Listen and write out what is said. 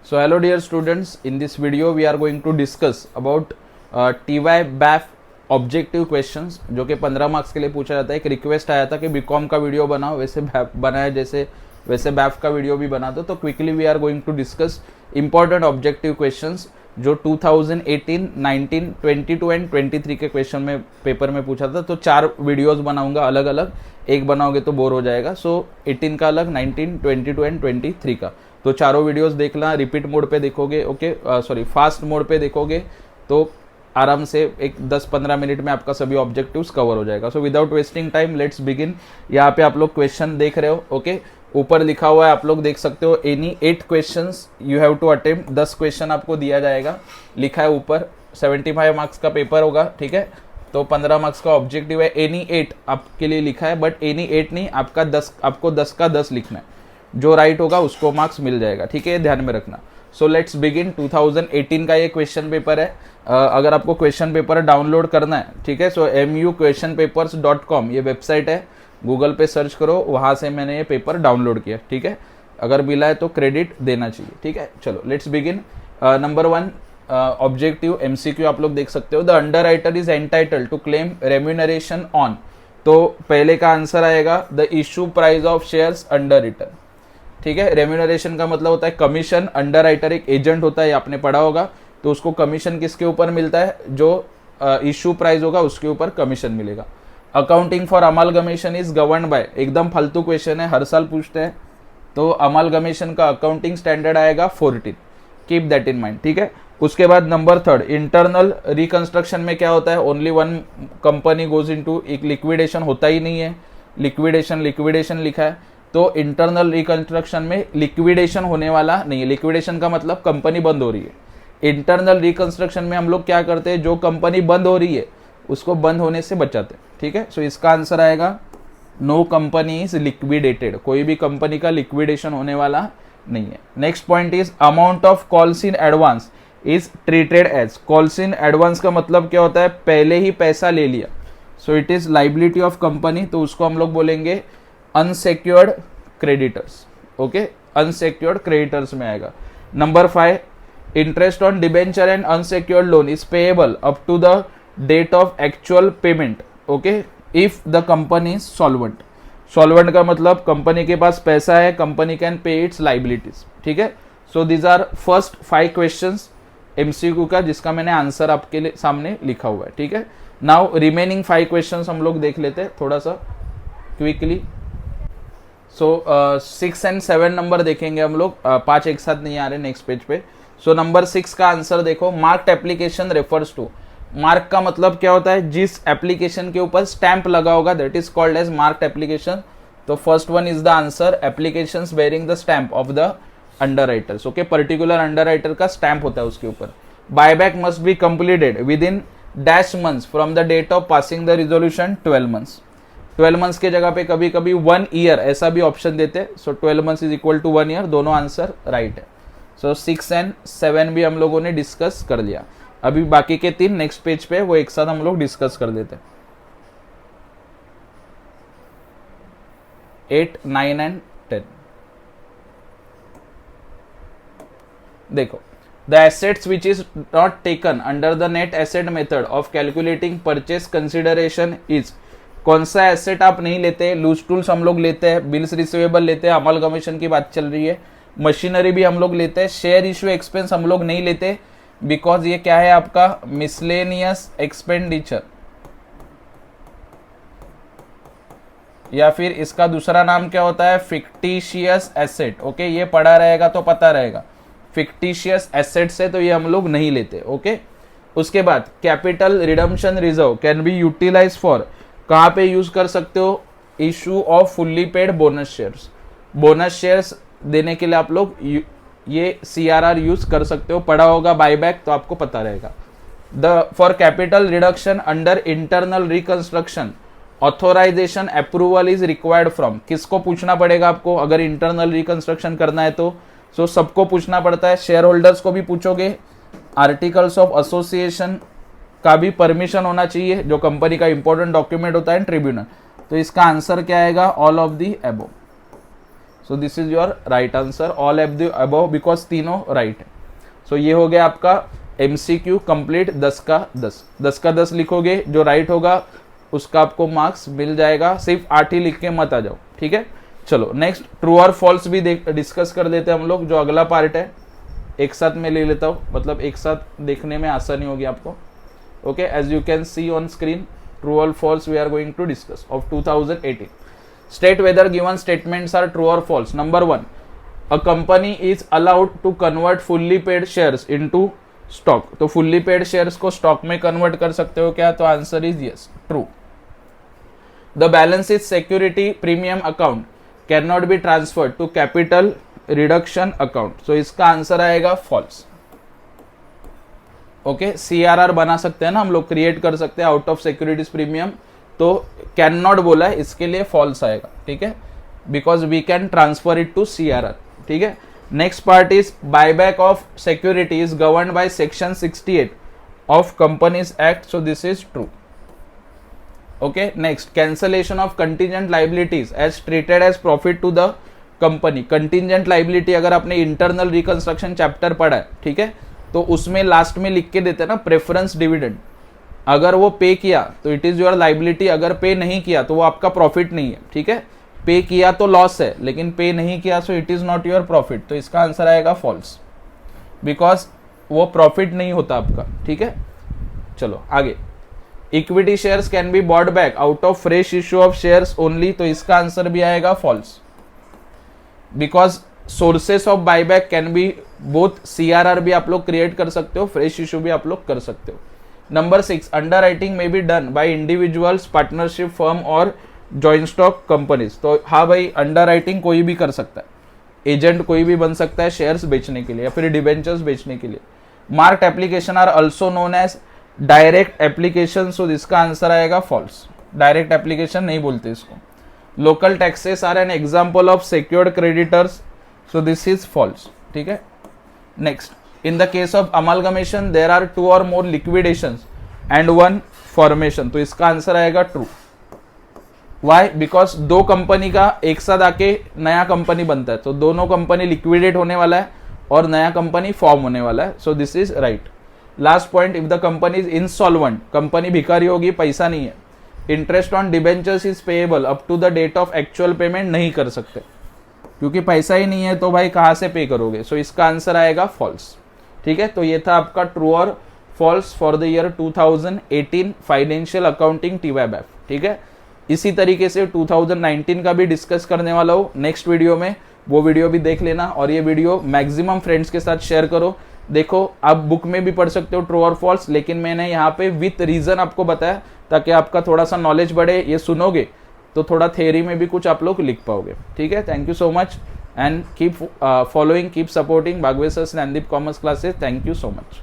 So hello dear students, in this video we are going to discuss about TY BAF objective questions जो कि 15 marks के लिए पूछा जाता है। एक रिक्वेस्ट आया था कि बीकॉम का वीडियो बनाओ, वैसे बनाया जैसे वैसे बैफ का वीडियो भी बना दो। तो quickly we are going to discuss important objective questions जो 2018, 19, 22 एंड 23 के क्वेश्चन में पेपर में पूछा था। तो 4 वीडियोस बनाऊंगा अलग अलग, एक बनाओगे तो बोर हो जाएगा। सो 18 का अलग, 19, 22 एंड 23 का। तो चारों वीडियोस देखना, रिपीट मोड पे देखोगे, ओके सॉरी फास्ट मोड पे देखोगे तो आराम से एक 10-15 मिनट में आपका सभी ऑब्जेक्टिव्स कवर हो जाएगा। So without wasting time let's begin. यहाँ पे आप लोग क्वेश्चन देख रहे हो, ओके ऊपर लिखा हुआ है, आप लोग देख सकते हो any 8 questions you have to attempt. 10 question आपको दिया जाएगा, लिखा है ऊपर। 75 मार्क्स का पेपर होगा, ठीक है। तो 15 मार्क्स का ऑब्जेक्टिव है। एनी 8 आपके लिए लिखा है, बट एनी 8 नहीं, आपको 10 का 10 लिखना है। जो राइट होगा उसको मार्क्स मिल जाएगा, ठीक है, ध्यान में रखना। So let's begin. 2018 का ये क्वेश्चन पेपर है। अगर आपको क्वेश्चन पेपर डाउनलोड करना है, ठीक है, सो muquestionpapers.com ये वेबसाइट है, गूगल पे सर्च करो, वहाँ से मैंने ये पेपर डाउनलोड किया, ठीक है। अगर मिला है तो क्रेडिट देना चाहिए, ठीक है। चलो let's begin. Number 1 objective MCQ आप लोग देख सकते हो। The underwriter is entitled to claim remuneration on. तो पहले का आंसर आएगा the issue price of shares under return, ठीक है। रेम्यूनरेशन का मतलब होता है कमीशन। अंडर राइटर एक एजेंट होता है, आपने पढ़ा होगा। तो उसको कमीशन किसके ऊपर मिलता है? जो इशू प्राइस होगा उसके ऊपर कमीशन मिलेगा। Accounting for amalgamation is govern by, एकदम फालतू क्वेश्चन है, हर साल पूछते हैं। तो अमालगमेशन का अकाउंटिंग स्टैंडर्ड आएगा 14, कीप दैट इन माइंड, ठीक है। उसके बाद नंबर 3 इंटरनल रिकंस्ट्रक्शन में क्या होता है? Only one company goes into, एक लिक्विडेशन होता ही नहीं है। लिक्विडेशन लिखा है, तो इंटरनल रिकंस्ट्रक्शन में लिक्विडेशन होने वाला नहीं है। लिक्विडेशन का मतलब कंपनी बंद हो रही है। इंटरनल रिकंस्ट्रक्शन में हम लोग क्या करते हैं? जो कंपनी बंद हो रही है उसको बंद होने से बचाते हैं, ठीक है। सो इसका आंसर आएगा नो कंपनी इज लिक्विडेटेड, कोई भी कंपनी का लिक्विडेशन होने वाला नहीं है। Next point is amount of calls in advance is treated as. Calls in advance का मतलब क्या होता है? पहले ही पैसा ले लिया, so it is liability of company, तो उसको हम लोग बोलेंगे unsecured creditors, okay, unsecured creditors में आएगा। Number 5 interest on debenture and unsecured loan is payable up to the date of actual payment, okay, if the company is solvent. Solvent का मतलब company के पास पैसा है, company can pay its liabilities, ठीक है। So these are first 5 questions MCQ का, जिसका मैंने आंसर आपके लिए सामने लिखा हुआ है, ठीक है। नाउ रिमेनिंग 5 क्वेश्चंस हम लोग देख लेते हैं थोड़ा सा क्विकली। सो 6 एंड 7 नंबर देखेंगे हम लोग, 5 एक साथ नहीं आ रहे नेक्स्ट पेज पे। सो नंबर 6 का आंसर देखो, marked application refers to. Mark का मतलब क्या होता है? जिस एप्लीकेशन के ऊपर स्टैंप लगा होगा that is called as marked application. तो first one is the answer, applications bearing the stamp of the underwriters, okay. Particular underwriter का स्टैंप होता है उसके ऊपर। Buyback must be completed within dash months from the date of passing the resolution 12 months. 12 months के जगह पे कभी कभी 1 ईयर ऐसा भी ऑप्शन देते हैं। So 12 months is equal to 1 year, दोनों आंसर राइट है। सो 6 एंड 7 भी हम लोगों ने डिस्कस कर लिया। अभी बाकी के 3 नेक्स्ट पेज पे वो एक साथ हम लोग डिस्कस कर देते हैं। 8, 9 एंड 10 देखो, the assets which is not taken under the net asset method of calculating purchase consideration is. कौन सा एसेट आप नहीं लेते? लूज टूल्स हम लोग लेते हैं, बिल्स रिसीवेबल लेते हैं, अमलगमेशन की बात चल रही है, मशीनरी भी हम लोग लेते हैं, शेयर इश्यू एक्सपेंस हम लोग नहीं लेते, बिकॉज ये क्या है आपका मिसलेनियस एक्सपेंडिचर, या फिर इसका दूसरा नाम क्या होता है? Fictitious asset, okay. ये पढ़ा रहेगा तो पता रहेगा, फिक्टिशियस एसेट से तो ये हम लोग नहीं लेते, ओके। उसके बाद capital redemption reserve can be utilise for, कहाँ पे यूज कर सकते हो? Issue of fully paid bonus shares. Bonus shares देने के लिए आप लोग ये CRR यूज कर सकते हो, पढ़ा होगा बायबैक तो आपको पता रहेगा। For capital reduction under internal reconstruction authorisation approval is required from. किसको पूछना पड़ेगा आपको अगर इंटरनल रिकंस्ट्रक्शन करना है तो? सो सबको पूछना पड़ता है, शेयर होल्डर्स को भी पूछोगे, आर्टिकल्स ऑफ एसोसिएशन का भी परमिशन होना चाहिए, जो कंपनी का इंपॉर्टेंट डॉक्यूमेंट होता है, ट्रिब्यूनल। तो इसका आंसर क्या आएगा? All of the above. So this is your right answer, all of the above, because तीनों राइट है। सो ये हो गया आपका MCQ कंप्लीट 10 का 10, 10 का 10 लिखोगे, जो राइट होगा उसका आपको मार्क्स मिल जाएगा। सिर्फ 8 ही लिख के मत आ जाओ, ठीक है। चलो नेक्स्ट ट्रू और फॉल्स भी डिस्कस कर देते हैं हम लोग, जो अगला पार्ट है। एक साथ में ले लेता हूँ, मतलब एक साथ देखने में आसानी होगी आपको। Okay, as you can see on screen, true और false we are going to discuss of 2018। State whether given statements are true और false. Number 1, a company is allowed to convert fully paid shares into stock. तो fully paid shares को stock में convert कर सकते हो क्या? तो answer is yes, true. The balance is security premium account can not be transferred to capital reduction account. So इसका answer आएगा फॉल्स। ओके, CRR बना सकते हैं ना हम लोग, क्रिएट कर सकते हैं आउट ऑफ सिक्योरिटीज प्रीमियम, तो कैन नॉट बोला है, इसके लिए फॉल्स आएगा, ठीक है, because we can transfer it to CRR, ठीक है। Next part is buyback of security is governed by section 68 of companies act, so this is true. Okay, next cancellation of contingent liabilities as treated as profit to the company. Contingent liability अगर आपने internal reconstruction chapter पढ़ा है, ठीक है, तो उसमें last में लिख के देते हैं ना प्रेफरेंस डिविडेंड। अगर वो पे किया तो इट इज योर लाइबिलिटी, अगर पे नहीं किया तो वो आपका प्रॉफिट नहीं है, ठीक है। पे किया तो लॉस है, लेकिन पे नहीं किया सो it is not your profit. तो इसका आंसर आएगा फॉल्स, बिकॉज वो प्रॉफिट नहीं होता आपका, ठीक है। चलो आगे, equity shares can be bought back out of fresh issue of shares only. तो इसका आंसर भी आएगा false, because sources of buyback can be both, CRR भी आप लोग क्रिएट कर सकते हो, फ्रेश इश्यू भी आप लोग कर सकते हो। नंबर 6, अंडर राइटिंग में be done by individuals, partnership firm और जॉइंट स्टॉक कंपनीज। तो हाँ भाई, अंडर राइटिंग कोई भी कर सकता है, एजेंट कोई भी बन सकता है शेयर्स बेचने के लिए या फिर डिबेंचर्स बेचने के लिए। Marked application are also known as direct application, so इसका आंसर आएगा फॉल्स। डायरेक्ट एप्लीकेशन नहीं बोलते इसको। Local taxes are an example of secured creditors, so this is false, ठीक है। Next, in the case of amalgamation there are 2 और मोर लिक्विडेशंस and 1 formation. तो इसका आंसर आएगा ट्रू। वाई? बिकॉज 2 कंपनी का एक साथ आके नया कंपनी बनता है, तो दोनों कंपनी लिक्विडेट होने वाला है और नया कंपनी फॉर्म होने वाला है, so this is right. Last point, if the company is insolvent, company भिखारी होगी, पैसा नहीं है, interest on debentures is payable up to the date of actual payment, नहीं कर सकते क्योंकि पैसा ही नहीं है, तो भाई कहाँ से पे करोगे। सो इसका आंसर आएगा फॉल्स, ठीक है। तो ये था आपका ट्रू और false for the year 2018 financial accounting TYBAF, ठीक है। इसी तरीके से 2019 का भी डिस्कस करने वाला हूँ नेक्स्ट वीडियो में, वो वीडियो भी देख लेना और ये वीडियो मैक्सिमम फ्रेंड्स के साथ शेयर करो। देखो, आप बुक में भी पढ़ सकते हो ट्रू और फॉल्स, लेकिन मैंने यहाँ पे विथ रीजन आपको बताया ताकि आपका थोड़ा सा नॉलेज बढ़े। ये सुनोगे तो थोड़ा थ्योरी में भी कुछ आप लोग लिख पाओगे, ठीक है। Thank you so much and keep following, keep supporting Bhagwat Sir's Nandip Commerce Classes. Thank you so much.